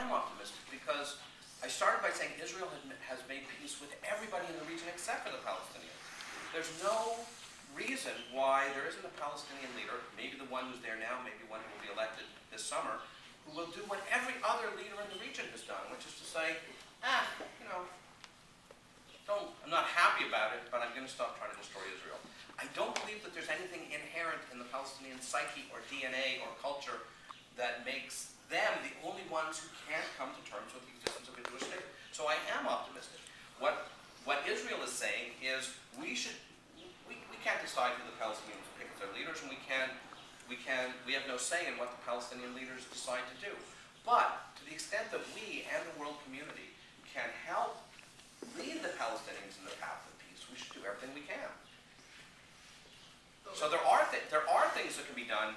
am optimistic because I started by saying Israel has made peace with everybody in the region except for the Palestinians. There's no reason why there isn't a Palestinian leader, maybe the one who's there now, maybe one who will be elected this summer, who will do what every other leader in the region has done, which is to say, I'm not happy about it, but I'm going to stop trying to destroy Israel. I don't believe that there's anything inherent in the Palestinian psyche or DNA or culture that makes them the only ones who can't come to terms with the existence of a Jewish state. So I am optimistic. What Israel is saying is we can't decide who the Palestinians pick as their leaders, and we have no say in what the Palestinian leaders decide to do. But to the extent that we and the world community can help lead the Palestinians in the path of peace, we should do everything we can. So there are things that can be done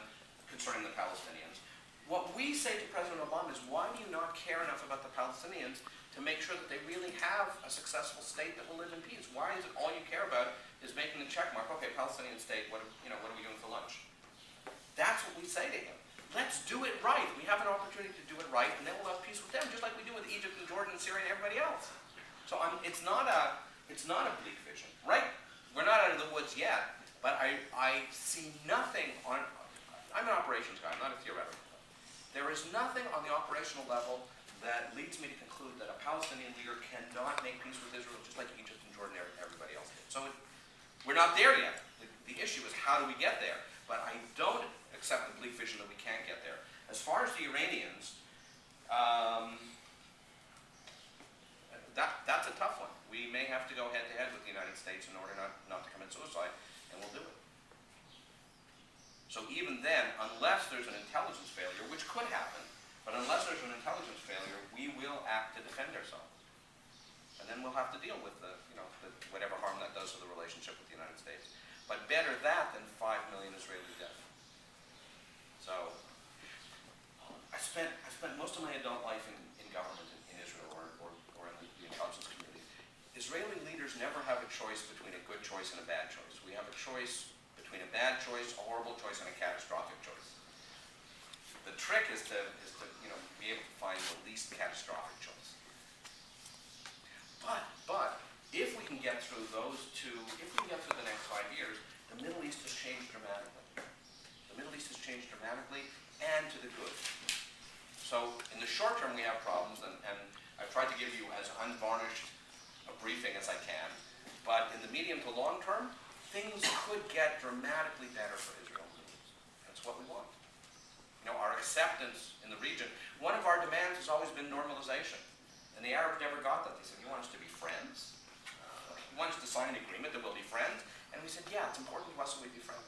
concerning the Palestinians. What we say to President Obama is, why do you not care enough about the Palestinians to make sure that they really have a successful state that will live in peace? Why is it all you care about is making the check mark? Okay, Palestinian state. What are we doing for lunch? That's what we say to him. Let's do it right. We have an opportunity to do it right, and then we'll have peace with them, just like we do with Egypt and Jordan and Syria and everybody else. So it's not a bleak vision, right? We're not out of the woods yet, but I see nothing on. I'm an operations guy. I'm not a theoretical. There is nothing on the operational level that leads me to conclude that a Palestinian leader cannot make peace with Israel, just like Egypt and Jordan and everybody else did. So we're not there yet. The issue is, how do we get there? But I don't accept the bleak vision that we can't get there. As far as the Iranians, that's a tough one. We may have to go head-to-head with the United States in order not to commit suicide, and we'll do it. So even then, unless there's an intelligence failure, which could happen, but unless there's an intelligence failure, we will act to defend ourselves. And then we'll have to deal with whatever harm that does to the relationship with the United States. But better that than 5 million Israeli deaths. So I spent most of my adult life in government in Israel or in the intelligence community. Israeli leaders never have a choice between a good choice and a bad choice. We have a choice between a bad choice, a horrible choice, and a catastrophic choice. The trick is to be able to find the least catastrophic choice. But if we can get through those two, if we can get through the next 5 years, the Middle East has changed dramatically. The Middle East has changed dramatically and to the good. So in the short term we have problems, and I've tried to give you as unvarnished a briefing as I can, but in the medium to long term, things could get dramatically better for Israel. That's what we want. Our acceptance in the region. One of our demands has always been normalization. And the Arabs never got that. They said, you want us to be friends? You want us to sign an agreement that we'll be friends? And we said, yeah, it's important to us that we be friends.